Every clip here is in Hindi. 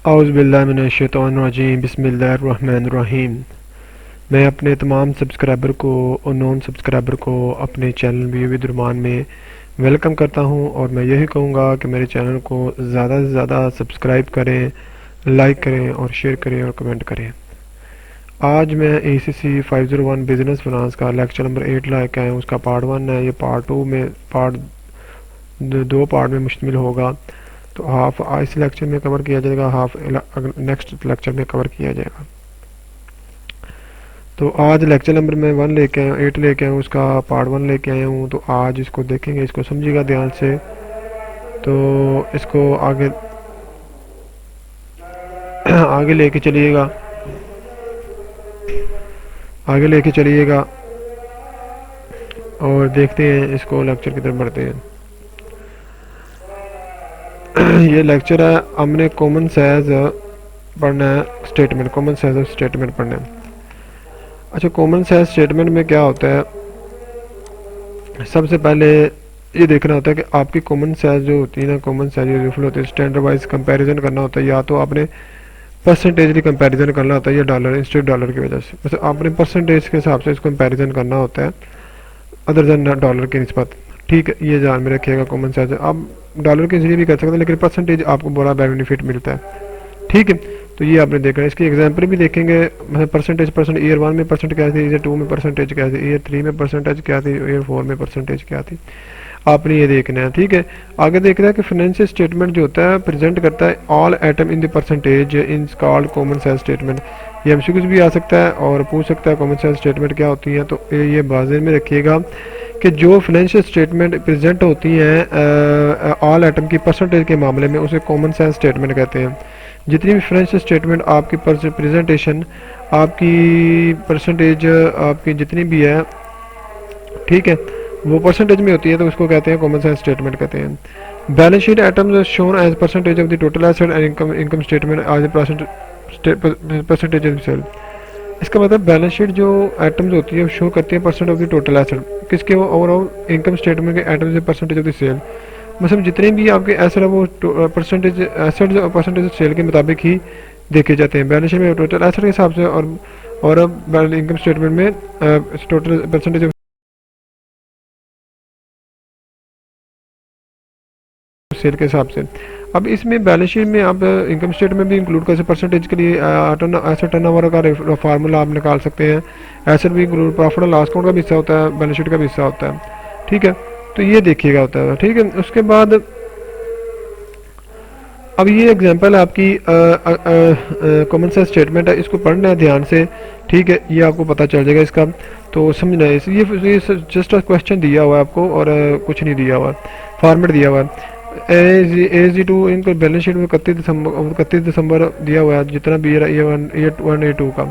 औज़ुबिल्लाहिमिनश्शैतानिर्रजीम बिस्मिल्लाहिर्रहमानिर्रहीम। मैं अपने तमाम सब्सक्राइबर को और नॉन सब्सक्राइबर को अपने चैनल विद रुमान में वेलकम करता हूं, और मैं यही कहूँगा कि मेरे चैनल को ज़्यादा से ज़्यादा सब्सक्राइब करें, लाइक करें और शेयर करें और कमेंट करें। आज मैं ACC 501 बिज़नेस फाइनेंस का लेक्चर नंबर 8 लाके आया हूँ। उसका पार्ट 1 है। ये पार्ट 2 पार्ट में मुश्तमिल होगा। तो हाफ इस लेक्चर में कवर किया जाएगा, हाफ नेक्स्ट लेक्चर में कवर किया जाएगा। तो आज लेक्चर नंबर मैं 1 लेके आया हूँ, 8 लेके आया हूँ, उसका पार्ट 1 लेके आया हूँ। तो आज इसको देखेंगे, इसको समझिएगा ध्यान से। तो इसको आगे आगे लेके चलिएगा, आगे लेके चलिएगा और देखते हैं, इसको लेक्चर की तरफ बढ़ते हैं। ये लेक्चर है, हमने कॉमन साइज पढ़ना है, statement, common size of statement पढ़ना है। अच्छा, कॉमन साइज स्टेटमेंट में क्या होता है? सबसे पहले ये देखना होता है कि आपकी कॉमन साइज जो होती है ना, कॉमन साइज जो रिफल होती है, स्टैंडर्ड वाइज कंपैरिजन करना होता है। या तो आपने परसेंटेजली कंपैरिजन करना होता है या डॉलर, इंस्टेड डॉलर की वजह से, मतलब आपने परसेंटेज के हिसाब से इसको कंपैरिजन करना होता है अदर देन डॉलर की निस्बत। ठीक है, ये ध्यान में रखिएगा। कॉमन साइज आप डॉलर के जरिए भी कर सकते हैं, लेकिन परसेंटेज आपको बड़ा बेनिफिट मिलता है। ठीक है, तो ये आपने देखना है। इसकी एग्जांपल भी देखेंगे, मतलब परसेंट ईयर 1 में परसेंट क्या थी, ईयर 2 में परसेंटेज क्या थी, ईयर 3 में परसेंटेज क्या थी, ईयर 4 में परसेंटेज क्या थी, आपने ये देखना है। ठीक है, आगे देखना है कि फाइनेंशियल स्टेटमेंट जो होता है प्रेजेंट करता है all item in the percentage in called common size statement. ये एमसीक्यूज भी आ सकता है और पूछ सकता है कॉमन साइज स्टेटमेंट क्या होती है। तो ये बाज़ में रखिएगा कि जो फाइनेंशियल स्टेटमेंट प्रेजेंट होती हैं ऑल आइटम की परसेंटेज के मामले में, उसे कॉमन साइज स्टेटमेंट कहते हैं। जितनी भी फाइनेंशियल स्टेटमेंट आपकी प्रेजेंटेशन, आपकी परसेंटेज आपकी जितनी भी है, ठीक है, वो परसेंटेज में होती है, तो उसको कहते हैं कॉमन साइज स्टेटमेंट कहते हैं। Balance sheet items shown as percentage of the total asset and income statement as percentage of sale. इसका मतलब बैलेंस शीट जो आइटम्स होती है वो शो करती है percent of the total asset, किसके? वो ओवरऑल इनकम स्टेटमेंट के items percentage of the sale. मतलब जितने भी आपके एसेट है वो परसेंटेज एसेट परसेंटेज सेल के मुताबिक ही देखे जाते हैं। बैलेंस शीट में टोटल एसेट के हिसाब से और इनकम स्टेटमेंट में टोटल परसेंटेज सेल के हिसाब से। अब इसमें बैलेंस शीट में आप इनकम स्टेटमेंट भी इंक्लूड कर सकते, परसेंटेज के लिए एसेट टर्नओवर का फार्मूला आप निकाल सकते हैं। एसेट भी इंक्लूड, प्रॉफिट और लॉस अकाउंट का भी हिस्सा होता है, बैलेंस शीट का भी हिस्सा होता है। ठीक है, तो ये देखिएगा होता है। ठीक है, उसके बाद अब ये एग्जांपल आपकी कॉमन साइज स्टेटमेंट है, इसको पढ़ना है ध्यान से। ठीक है, ये आपको पता चल जाएगा इसका, तो समझना है। ये जस्ट क्वेश्चन दिया हुआ है आपको और कुछ नहीं दिया हुआ, फॉर्मेट दिया हुआ है। AG2 इनको बैलेंस शीट में 31 दिसंबर दिया हुआ है, जितना भी ईयर 1 ईयर 2 का।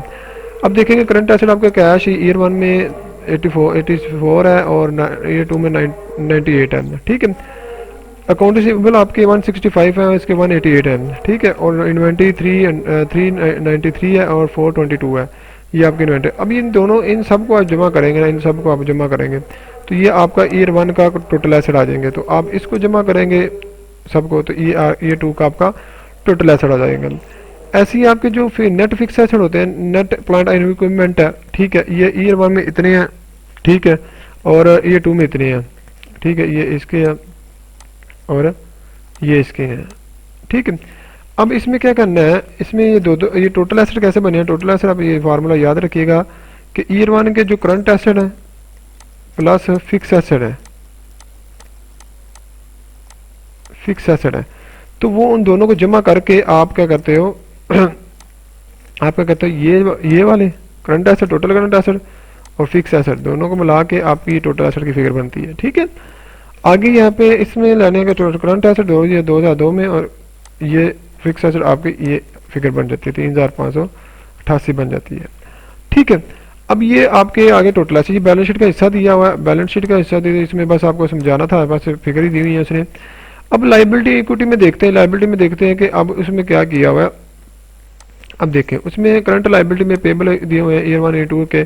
अब देखेंगे करंट एसेट आपका कैश ईयर 1 में 84 है और ईयर 2 में 98 है। ठीक है, अकाउंट रिसीवेबल आपके 165 है, इसके 188 है। ठीक है, और इन्वेंट्री 393 है और 422 है, ये आपकी इन्वेंट्री। अब इन दोनों, इन सब को आप जमा करेंगे ना, इन सब को आप जमा करेंगे तो ये आपका ईयर 1 का टोटल एसेट आ जाएंगे। तो आप इसको जमा करेंगे सबको, तो ईयर 2 का आपका टोटल एसेट आ जाएगा। ऐसे ही आपके जो नेट फिक्स एसेट होते हैं, नेट प्लांट एंड इक्विपमेंट है, ठीक है, ये ईयर 1 में इतने हैं, ठीक है, और ईयर 2 में इतने हैं। ठीक है, ये इसके हैं और ये इसके हैं। ठीक है, अब इसमें क्या करना है, इसमें ये ये टोटल एसेट कैसे बने हैं? टोटल एसेट आप ये फार्मूला याद रखिएगा कि ईयर 1 के जो करंट एसेट है प्लस फिक्स एसेट है, फिक्स एसेट है, तो वो उन दोनों को जमा करके आप क्या करते हो आप क्या करते हो, ये वाले current asset, total current asset और फिक्स एसेट दोनों को मिला के आपकी टोटल एसेट की फिगर बनती है। ठीक है, आगे यहाँ पे इसमें लाने का टोटल करंट एसेट 2002 में और ये फिक्स एसेट आपकी ये फिगर बन जाती है 3588 बन जाती है। ठीक है, अब ये आपके आगे टोटल एसेट, ये बैलेंस शीट का हिस्सा दिया हुआ है, बैलेंस शीट का हिस्सा दिया, इसमें बस आपको समझाना था, बस फिगर ही दी हुई है उसने। अब लाइबिलिटी इक्विटी में देखते हैं, लाइबिलिटी में देखते हैं कि अब उसमें क्या किया हुआ है। अब देखें, उसमें करंट लाइबिलिटी में पेबल दिए हुए हैं ईयर 1 ईयर 2 के,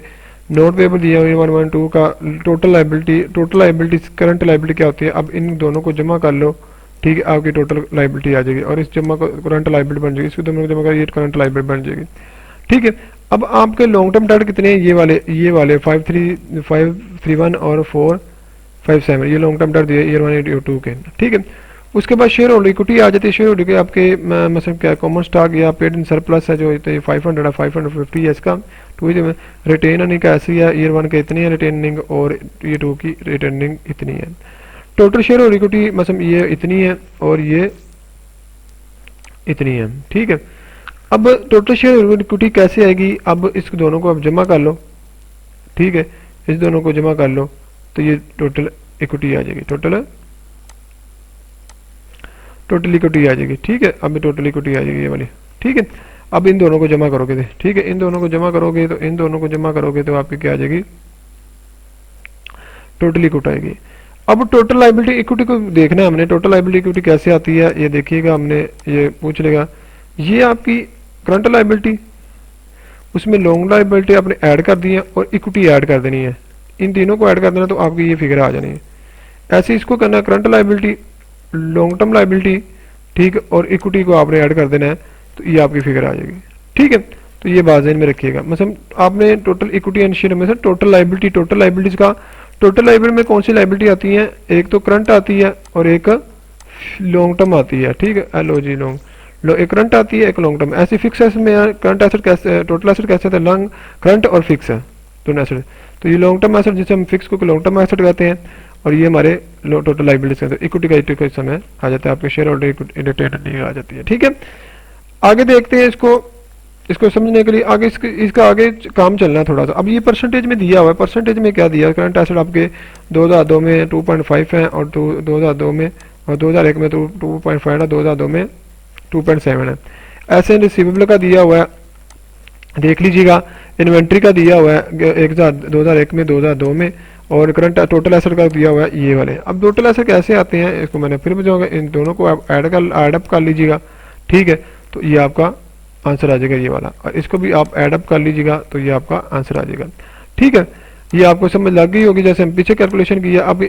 नोट पेबल दिया हुआ है 1 2 का। टोटल लाइबिलिटी करंट लाइबिलिटी क्या होती है, अब इन दोनों को जमा कर लो ठीक है, आपकी टोटल लाइबिलिटी आ जाएगी और इस जमा को करंट लाइबिलिटी बन जाएगी, इसको दोनों को जमा कर ये करंट लाइबिलिटी बन जाएगी। ठीक है, अब आपके लॉन्ग टर्म डेट कितने हैं, ये वाले 531 और 457, ये लॉन्ग टर्म डेट दिए ईयर 1 ईयर 2 के। ठीक है, उसके बाद शेयर होल्डर इक्विटी आ जाती है। शेयर होल्डर के आपके मतलब क्या कॉमन स्टॉक या पेड इन सरप्लस है जो 500 है, 550 है इसका। टू रिटेन अर्निंग का ऐसी है, ईयर 1 के इतनी है रिटेनिंग और ईयर 2 की रिटेनिंग इतनी है। टोटल शेयर होल्डर इक्विटी मतलब ये इतनी है और ये इतनी है। ठीक है, अब टोटल शेयर होल्डर इक्विटी कैसे आएगी, अब इस दोनों को अब जमा कर लो। ठीक है, इस दोनों को जमा कर लो तो ये टोटल इक्विटी आ जाएगी, टोटल इक्विटी आ जाएगी। ठीक है, अब टोटल इक्विटी आ जाएगी ये वाली। ठीक है, अब इन दोनों को जमा करोगे। ठीक है, इन दोनों को जमा करोगे तो आपकी क्या आ जाएगी, टोटल इक्विटी आएगी। अब टोटल लायबिलिटी इक्विटी को देखना है हमने, टोटल लायबिलिटी इक्विटी कैसे आती है ये देखिएगा, हमने ये पूछ लेगा। ये आपकी करंट लायबिलिटी, उसमें लॉन्ग लायबिलिटी आपने ऐड कर दी है और इक्विटी ऐड कर देनी है, इन तीनों को ऐड कर देना तो आपकी ये फिगर आ जानी है। ऐसे इसको करना है, current liability, long term liability, ठीक, और इक्विटी को आपने ऐड कर देना है तो ये आपकी फिगर आ जाएगी। ठीक है, तो ये बात ध्यान में रखिएगा। मतलब आपने टोटल इक्विटी एंड शेयर में से टोटल लायबिलिटीज का, टोटल लायबिलिटी में कौन सी लायबिलिटी आती है, एक तो करंट आती है और एक लॉन्ग टर्म आती है। ठीक है, एलओजी लॉन्ग, एक करंट आती है एक लॉन्ग टर्म। ऐसे फिक्स एसेट में करंट एसेट कैसे, टोटल एसेट कैसे होता है, लॉन्ग करंट और फिक्स है दोनों एसेट। तो ये लॉन्ग टर्म एसेट जिसे हम फिक्स को लॉन्ग टर्म एसेट कहते हैं और ये हमारे टोटल लायबिलिटीज कहते हैं। इक्विटी का समय आ जाता है, आपके शेयर होल्डर इक्विटी आ जाती है। ठीक है, आगे देखते हैं इसको समझने के लिए आगे इसका आगे काम चलना है थोड़ा सा। अब ये परसेंटेज में दिया हुआ है, परसेंटेज में क्या दिया है, करंट एसेट आपके 2002 में 2.5 है और 2002 में और 2001 में 2.5 है, 2002 में 2.7 है। ऐसे रिसीवेबल का दिया हुआ है, देख लीजिएगा। इन्वेंट्री का दिया हुआ है 2001 में 2002 में, और करंट टोटल एसेट का दिया हुआ है ये वाले। अब टोटल एसेट कैसे आते हैं इसको मैंने फिर बताऊंगा, इन दोनों को आप ऐडअप कर लीजिएगा। ठीक है, तो ये आपका आंसर आ जाएगा ये वाला, और इसको भी आप ऐडअप कर लीजिएगा तो ये आपका आंसर आ जाएगा। ठीक है, ये आपको समझ लग गई होगी, जैसे हम पीछे कैलकुलेशन किया। अब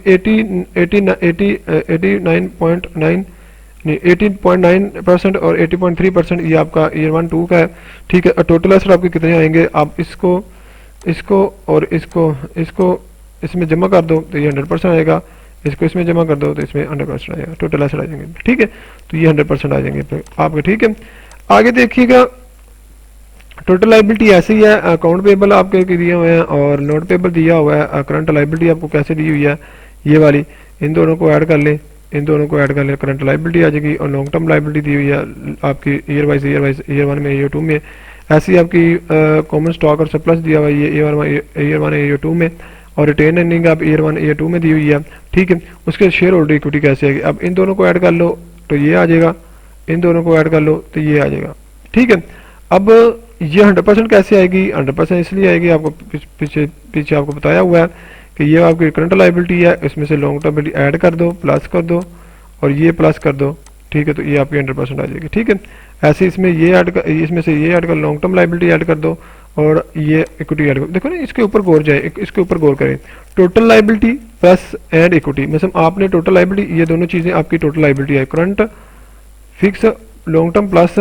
18.9% और 80.3% ये आपका ईयर 1 2 का है। ठीक है, और टोटल एसेट आपके कितने आएंगे, आप इसको और इसको इसमें जमा कर दो तो ये 100% आएगा, इसको इसमें जमा कर दो तो इसमें 100% आएगा, टोटल एसेट आ जाएंगे। ठीक है, तो ये 100% आ जाएंगे आपके। ठीक है, आगे देखिएगा, टोटल लायबिलिटी ऐसे ही है, अकाउंट पेबल आपके दिए हुए हैं और नोट पेबल दिया हुआ है। करंट लायबिलिटी आपको कैसे दी हुई है, ये वाली, इन दोनों को ऐड कर लें, करंट लायबिलिटी आ जाएगी। और लॉन्ग टर्म लायबिलिटी दी हुई है आपकी ईयर वाइज, ईयर 1 में ईयर 2 में। ऐसी आपकी कॉमन स्टॉक और सरप्लस दिया हुआ है ये ईयर 1 ईयर 2 में, और रिटेन अर्निंग आप ईयर 1 ईयर 2 में दी हुई है। ठीक है, उसके शेयर होल्डर इक्विटी कैसे आएगी, अब इन दोनों को ऐड कर लो तो ये आ जाएगा, इन दोनों को ऐड कर लो तो ये आ जाएगा। ठीक है, अब ये 100% कैसे आएगी, 100% इसलिए आएगी, आपको पीछे आपको बताया हुआ है कि ये आपकी करंट लायबिलिटी है, इसमें से लॉन्ग टर्म लायबिलिटी ऐड कर दो, प्लस कर दो और ये प्लस कर दो। ठीक है, तो ये आपकी 100% आ जाएगी। ठीक है, ऐसे इसमें ये ऐड कर, इसमें से ये ऐड कर, लॉन्ग टर्म लायबिलिटी ऐड कर दो और ये इक्विटी ऐड करो। देखो ना, इसके ऊपर गौर जाए, इसके ऊपर गौर करें, total liability plus and equity, मतलब आपने टोटल लायबिलिटी, ये दोनों चीजें आपकी टोटल लायबिलिटी है, current fix long term plus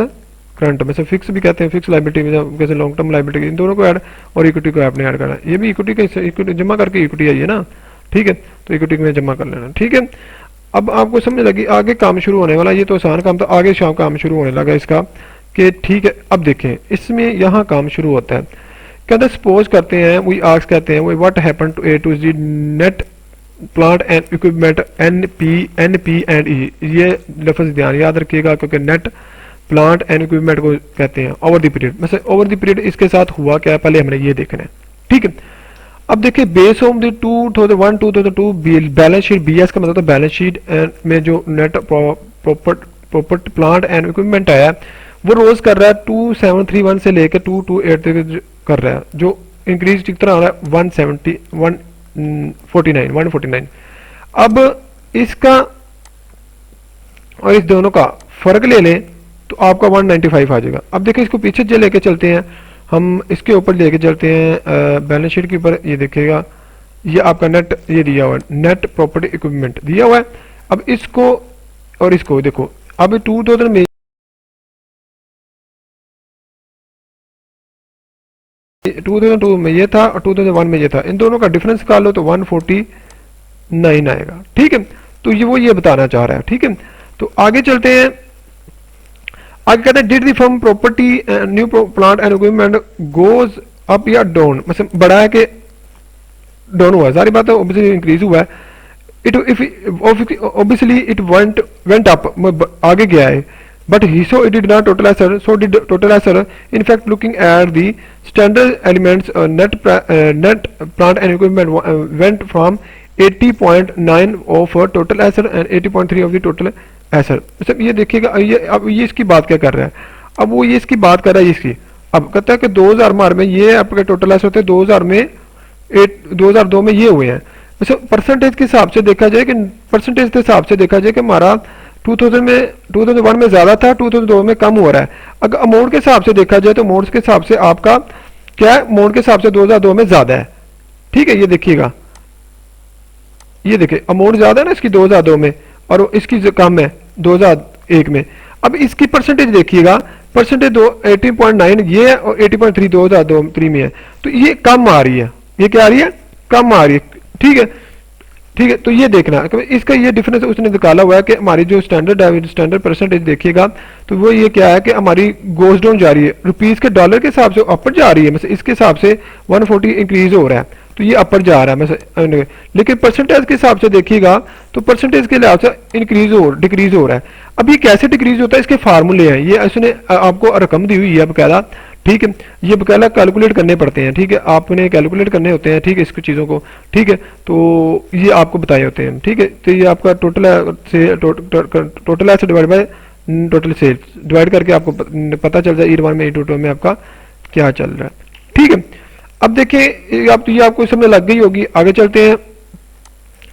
current, में से फिक्स भी कहते हैं, फिक्स लायबिलिटी में जैसे लॉन्ग टर्म लायबिलिटी, इन दोनों को ऐड और इक्विटी को आपने ऐड करना है। ये भी इक्विटी जमा करके इक्विटी आई है ना। ठीक है, तो इक्विटी में जमा कर लेना। ठीक है, अब आपको समझ लगी, आगे काम शुरू होने वाला, ये तो आसान काम था, आगे शाम काम शुरू होने लगा इसका कि ठीक है। अब देखें, इसमें यहाँ काम शुरू होता है, कहते हैं सपोज करते हैं, वी आस्क कहते हैं, what happened to A to G net plant and equipment NP and E. ये लफ्ज ध्यान याद रखिएगा, क्योंकि नेट प्लांट एंड इक्विपमेंट को कहते हैं ओवर द पीरियड। मतलब ओवर द पीरियड इसके साथ हुआ क्या है, पहले हमने ये देखना है। ठीक है, अब देखिए, base on the 2001-2002 balance sheet, BS का मतलब बैलेंस शीट में जो net property plant and equipment आया वो रोज कर रहा है 2731 से लेकर 228 तक कर रहा है, जो इंक्रीज कितना आ रहा है 149। अब इसका और इस दोनों का फर्क ले लें तो आपका 195 आ जाएगा। अब देखिए, इसको पीछे जो लेके चलते हैं हम, इसके ऊपर लेके चलते हैं बैलेंस शीट के ऊपर। ये देखिएगा, ये आपका नेट ये दिया हुआ है, नेट प्रॉपर्टी इक्विपमेंट दिया हुआ है। अब इसको और इसको देखो, अब 2000 में 2002 में ये था और 2001 में ये था, इन दोनों का डिफरेंस निकाल लो तो 149 आएगा। ठीक है, तो ये वो ये बताना चाह रहा है। ठीक है, तो आगे चलते हैं। आगे कहते हैं did the firm property new plant and equipment goes up या डाउन, मतलब बढ़ा है कि डाउन हुआ है, सारी बात है ऑब्वियसली इंक्रीज हुआ है। It if obviously it went up, आगे गया है, but he so it did not total asset, so did total asset. In fact, looking at the standard elements, net plant and equipment went from 80.9 of total asset and 80.3 of the total asset. मतलब ये देखिएगा, ये अब ये इसकी बात क्या कर रहा है, अब वो ये इसकी बात कर रहा है इसकी। अब कहता है कि 2000 में ये आपके टोटल एसेट होते हैं, 2002 में ये हुए हैं। मतलब परसेंटेज के हिसाब से देखा जाए कि परसेंटेज के हिसाब से देखा जाए कि हमारा 2001 में ज्यादा था, 2002 में कम हो रहा है। अगर अमाउंट के हिसाब से देखा जाए तो अमाउंट के हिसाब से आपका क्या है, अमाउंट के हिसाब से 2002 में ज्यादा है। ठीक है, ये देखिएगा, ये देखिए अमाउंट ज्यादा है ना इसकी 2002 में और इसकी कम है 2001 में। अब इसकी परसेंटेज देखिएगा, परसेंटेज 18.9 ये है और 80.3 2003 में है, तो ये कम आ रही है। ये क्या आ रही है, कम आ रही है। ठीक है, ठीक है, तो ये देखना इसका ये डिफरेंस उसने निकाला हुआ है कि हमारी जो स्टैंडर्ड परसेंटेज देखिएगा तो वो ये क्या है कि हमारी गोज डाउन जा रही है, रुपीस के डॉलर के हिसाब से अपर जा रही है, मतलब इसके हिसाब से 140 इंक्रीज हो रहा है, तो ये अपर जा रहा है मतलब। लेकिन परसेंटेज के हिसाब से देखिएगा तो परसेंटेज के लिहाज से डिक्रीज हो रहा है। अब ये कैसे डिक्रीज होता है, इसके फार्मूले हैं, ये इसने आपको रकम दी हुई है बकायदा। ठीक है, ये बकायदा कैलकुलेट करने पड़ते हैं। ठीक है, आपने कैलकुलेट करने होते हैं। ठीक है, इसकी चीज़ों को। ठीक है, तो ये आपको बताए होते हैं। ठीक है, तो ये आपका total asset divide by total sales divide करके आपको पता चल जाए ईयर 1 में ईयर 2 में आपका क्या चल रहा है। ठीक है, अब देखिए ये आपको समझ लग गई होगी। आगे चलते हैं,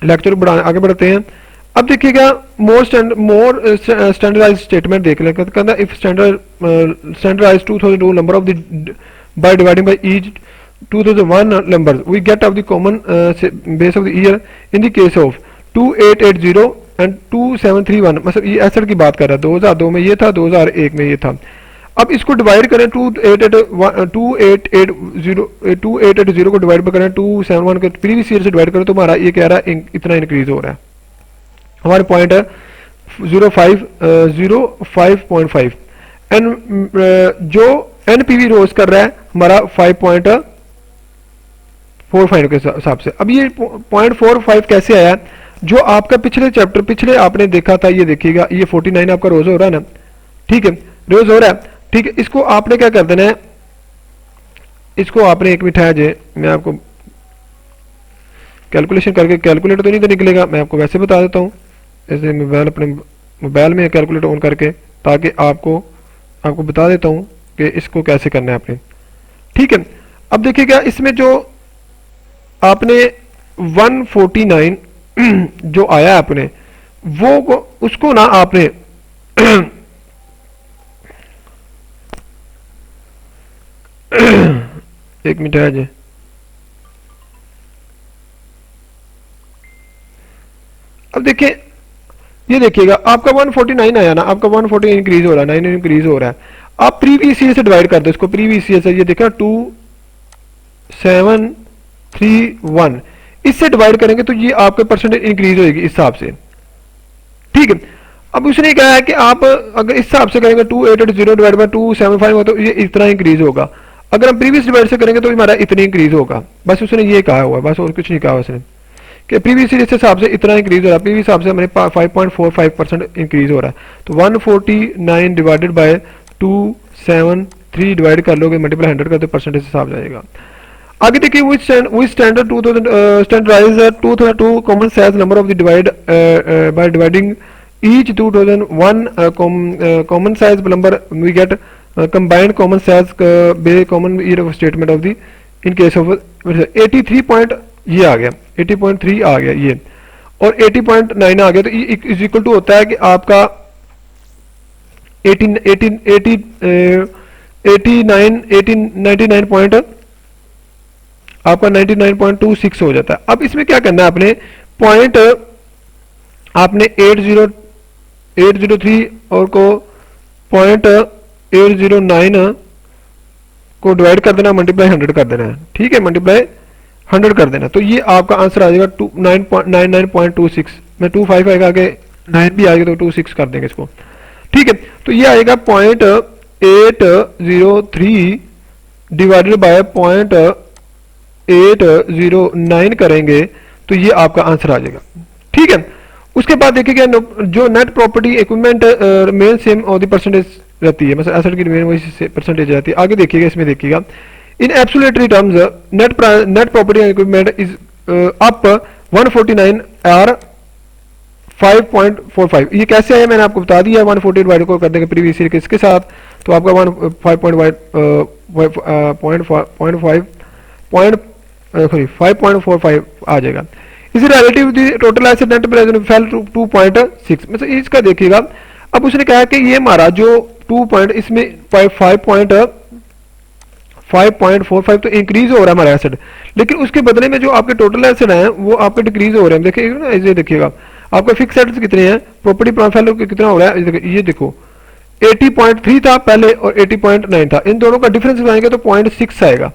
लेक्चर आगे बढ़ते हैं। अब देखिएगा मोर स्टैंडर्डाइज स्टेटमेंट देख लें। कहता if standardize 2002 number of the by dividing by each 2001 number we get of the common base of the year in the case of 2880 and 2731। मतलब ये एसेट की बात कर रहा है, 2002 में ये था, 2001 में ये था। अब इसको डिवाइड करें 2880 को डिवाइड करें 271 के प्रीवियस ईयर से डिवाइड करें तो हमारा ये कह रहा है इतना इंक्रीज हो रहा है। हमारे पॉइंट है 05.5 एन जो एनपीवी रोज कर रहा है हमारा 5.45 के हिसाब से। अब ये 0.45 कैसे आया, जो आपका पिछले चैप्टर पिछले आपने देखा था, ये देखिएगा ये 49 आपका रोज हो रहा है ना। ठीक है, रोज हो रहा है। ठीक है, इसको आपने क्या कर देना है, इसको आपने एक मिनट है जे मैं आपको कैलकुलेशन करके, कैलकुलेटर तो नहीं तो निकलेगा, मैं आपको वैसे बता देता हूँ ऐसे मोबाइल अपने मोबाइल में कैलकुलेटर ऑन करके, ताकि आपको बता देता हूँ कि इसको कैसे करना है आपने। ठीक है, अब देखिएगा इसमें जो आपने 149 जो आया आपने वो उसको ना आपने एक मिनट है जी, अब देखिए ये देखिएगा आपका 149 आया ना, आपका 140 इंक्रीज हो रहा है, 9 इंक्रीज हो रहा है। आप प्रीवियस ईयर से डिवाइड कर दो इसको, प्रीवियस ईयर से ये देखा 2731 इससे डिवाइड करेंगे तो ये आपके परसेंटेज इंक्रीज होगी इस हिसाब से। ठीक है, अब उसने कहा है कि आप अगर इस हिसाब से करेंगे 2880 डिवाइड बाय 275 हो तो ये इतना इंक्रीज होगा। अगर हम प्रीवियस डिवाइड से करेंगे तो हमारा इतनी इंक्रीज होगा। बस उसने ये कहा हुआ है, बस और कुछ नहीं कहा उसने कि प्रीवियस ईयर के हिसाब से इतना इंक्रीज हो रहा है, प्रीवियस हिसाब से हमारे 5.45% इंक्रीज हो रहा है। तो 149 डिवाइडेड बाय 273 डिवाइड कर लोगे, मल्टीप्लाई 100 करते परसेंटेज हिसाब जाएगा। आगे देखिए we standard 2002 common size number of the divide by dividing each 2001 common size number we get combined common size by common year of statement of the in case of 83 point ये आ गया, 80.3 आ गया ये, और 80.9 आ गया। तो ये इज इक्वल टू होता है कि आपका 99 पॉइंट आपका 99.26 हो जाता है। अब इसमें क्या करना है आपने, पॉइंट आपने 803 और को 0.809 को डिवाइड कर देना, मल्टीप्लाई 100 कर देना है, ठीक है, मल्टीप्लाई 100 कर देना। तो ये आपका आंसर आ जाएगा 99.26 में 25 आएगा, आगे 9 भी आएगा तो 26 कर देंगे इसको, ठीक है। तो ये आएगा 0.803 डिवाइडेड बाय 0.809 करेंगे तो ये आपका आंसर आ जाएगा, ठीक है। उसके बाद देखिएगा जो net property equipment main same और दी परसेंटेज रहती है, मतलब एसेट की मेन वही परसेंटेज रहती है। आगे देखिएगा, इसमें देखिएगा in absolute terms net property equipment is up 149 are 5.45। ये कैसे आया मैंने आपको बता दिया, 140 डिवाइड को कर देंगे प्रीवियस ईयर के इसके साथ, तो आपका 5.45 आ जाएगा। इसी relative total asset net present fail 2.6, मतलब इसका देखिएगा। अब उसने कहा कि ये हमारा जो 2 पॉइंट इसमें 5.45 तो इंक्रीज हो रहा है हमारा एसेट, लेकिन उसके बदले में जो आपके टोटल एसेट हैं वो आपके डिक्रीज हो रहे हैं। देखिएगा ना, इसे देखिएगा आपका फिक्स एसेट्स कितने हैं, प्रॉपर्टी प्लांट वैल्यू कितना हो रहा है, ये देखो 80.3 था पहले और 80.9 था, इन दोनों का डिफरेंस लगाएंगे तो 0.6 आएगा,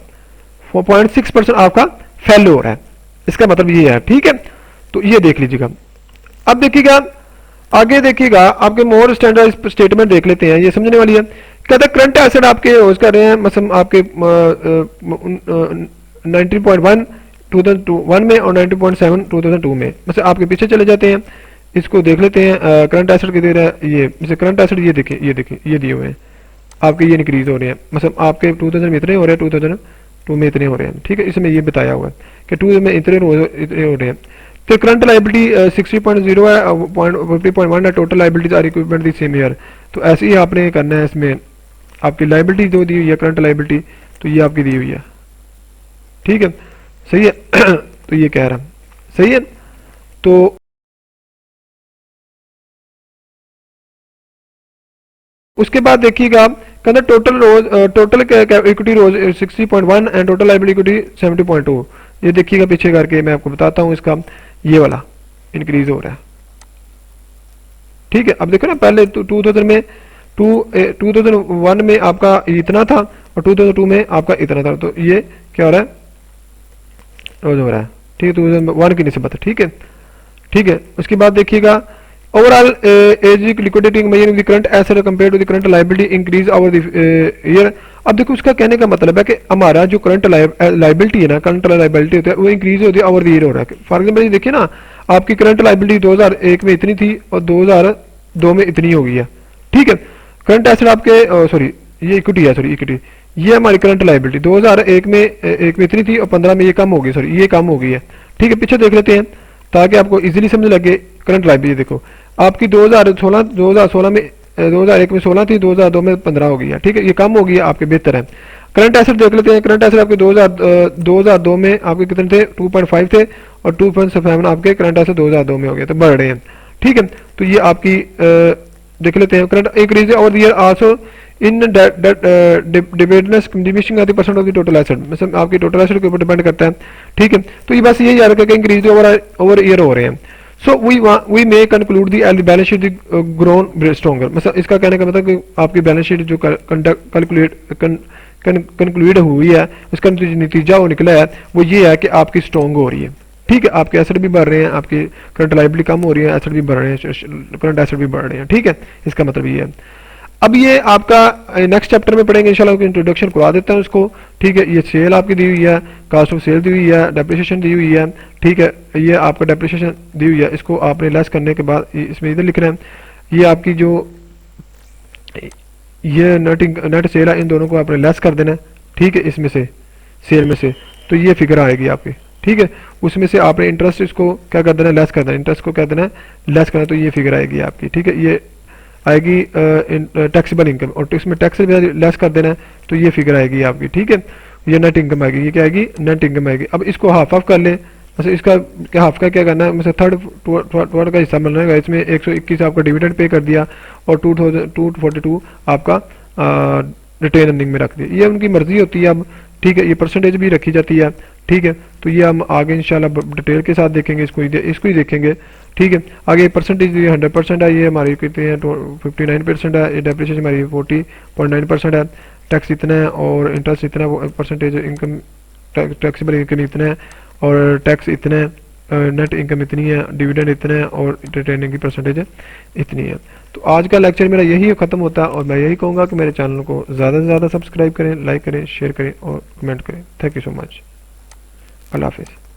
0.6% आपका फेल हो रहा है, इसका मतलब ये है, ठीक है। तो ये देख लीजिएगा। अब देखिएगा आगे, देखिएगा आपके मोर स्टैंडर्ड स्टेटमेंट देख लेते हैं, ये समझने वाली है। कहता है करंट एसेट आपके यूज कर रहे हैं, मतलब आपके 19.1 2001 में और 90.7 2002 में, मतलब आपके पीछे चले जाते हैं, इसको देख लेते हैं। करंट एसेट कितने रहा है, ये जैसे करंट एसेट ये देखिए, ये दिए हुए हैं आपके, ये इंक्रीज हो रहे हैं, मतलब आपके 2000 में इतने हो रहे हैं, 2002 में इतने हो रहे हैं, ठीक है। इसमें ये बताया हुआ है कि 2 में इतने हो रहे हैं। तो करंट लाइबिलिटी 60.0 है, 50.1 है, total liabilities are equipment the same year. तो ऐसे ही आपने करना है, इसमें आपकी लाइबिलिटी जो दी हुई है करंट लाइबिलिटी, तो ये आपकी दी हुई है, ठीक है, सही है। तो ये कह रहा सही है। तो उसके बाद देखिएगा कहते total equity rose 60.1 and total liability equity 70.2। ये देखिएगा पीछे करके मैं आपको बताता हूं, इसका ये वाला इंक्रीज हो रहा है, ठीक है। अब देखो ना, पहले 2001 में आपका इतना था और 2002 में आपका इतना था, तो ये क्या हो रहा है, रोज हो रहा है, ठीक है, 2001 की निस्बत, ठीक है, ठीक है। उसके बाद देखिएगा overall as liquidity measuring the current asset compare to the current liability increase over the year. अब देखो उसका कहने का मतलब है कि हमारा जो करंट लायबिलिटी है ना, करंट लायबिलिटी होता है वो इंक्रीज होती है ओवर द ईयर हो रहा है। फॉर एग्जाम्पल देखिए ना, आपकी करंट लायबिलिटी 2001 में इतनी थी और 2002 में इतनी हो गई है, ठीक है। करंट एसेट आपके सॉरी ये इक्विटी है, सॉरी इक्विटी, ये हमारी करंट लायबिलिटी 2001 में इतनी थी और 15 में ये कम हो गई, सॉरी ये कम हो गई है, ठीक है। पीछे देख लेते हैं ताकि आपको इजीली समझ लगे। करंट लायबिलिटी देखो आपकी 2016 में 2001 में 16 थी, 2002 में 15 हो गई है, ठीक है, ये कम हो गई है, आपके बेहतर है। करंट एसेट देख लेते हैं, करंट एसेट आपके 2002 में आपके कितने थे, 2.5 थे और 2.7 आपके करंट एसेट 2002 में हो गए, तो बढ़ रहे हैं, ठीक है। तो ये आपकी देख लेते हैं current increase over the year also indebtedness diminishing of the percent of the total asset, मतलब आपकी टोटल एसेट के ऊपर डिपेंड करता है, ठीक है। तो ये बस यही याद रखें कि इंक्रीज ओवर ईयर हो रहे हैं। So we may conclude the balance sheet grown stronger, मतलब इसका कहने का मतलब कि आपकी बैलेंस शीट जो कंक्लूड हुई है उसका नतीजा वो निकला है वो ये है कि आपकी स्ट्रॉन्ग हो रही है, ठीक है। आपके एसेट भी बढ़ रहे हैं, आपकी करंट लायबिलिटी कम हो रही है, एसेट भी बढ़ रहे हैं, करंट एसेट भी बढ़ रहे हैं, ठीक है। इसका मतलब ये है। अब ये आपका नेक्स्ट चैप्टर में पढ़ेंगे इंशाल्लाह, इंट्रोडक्शन करवा देता हूँ उसको, ठीक है। ये सेल आपकी दी हुई है, कास्ट ऑफ सेल दी हुई है, डेप्रिसिएशन दी हुई है, ठीक है। ये आपका डेप्रिसिएशन दी हुई है, इसको आपने लेस करने के बाद इसमें इधर लिखना है, ये आपकी जो ये नेट सेल है इन दोनों को आपने लेस कर देना है, ठीक है, इसमें से सेल में से, तो ये फिगर आएगी आपकी, ठीक है। उसमें से आपने इंटरेस्ट इसको क्या कर देना है, लेस कर देना, इंटरेस्ट को क्या देना है, लेस करना, तो ये फिगर आएगी आपकी, ठीक है। ये आएगी टैक्सेबल इनकम और इसमें टैक्स लेस कर देना है, तो ये फिगर आएगी आपकी, ठीक है। ये नेट इनकम आएगी, ये क्या आएगी, नेट इनकम आएगी। अब इसको हाफ ऑफ कर लें, मतलब इसका हाफ का क्या करना है, मतलब थर्ड का हिस्सा मिलना है, इसमें 121 आपका डिविडेंड पे कर दिया और 242 आपका रिटेन अर्निंग में रख दिया। ये उनकी मर्जी होती है अब, ठीक है। ये परसेंटेज भी रखी जाती है, ठीक है। तो ये हम आगे इंशाल्लाह डिटेल के साथ देखेंगे, इसको ही देखेंगे। ठीक है। आगे परसेंटेज 100% है, ये हमारी कितनी है 59% है, ये डेप्रिसिएशन हमारी 40.9% है, टैक्स इतना है और इंटरेस्ट इतना है, परसेंटेज इनकम टैक्सेबल इनकम इतना है और टैक्स इतना है, नेट इनकम इतनी है, डिविडेंड इतना है और रिटेनिंग की परसेंटेज इतनी है। तो आज का लेक्चर मेरा यही खत्म होता है और मैं यही कहूँगा कि मेरे चैनल को ज़्यादा से ज़्यादा सब्सक्राइब करें, लाइक करें, शेयर करें और कमेंट करें। Thank you so much. अल्लाह हाफिज़।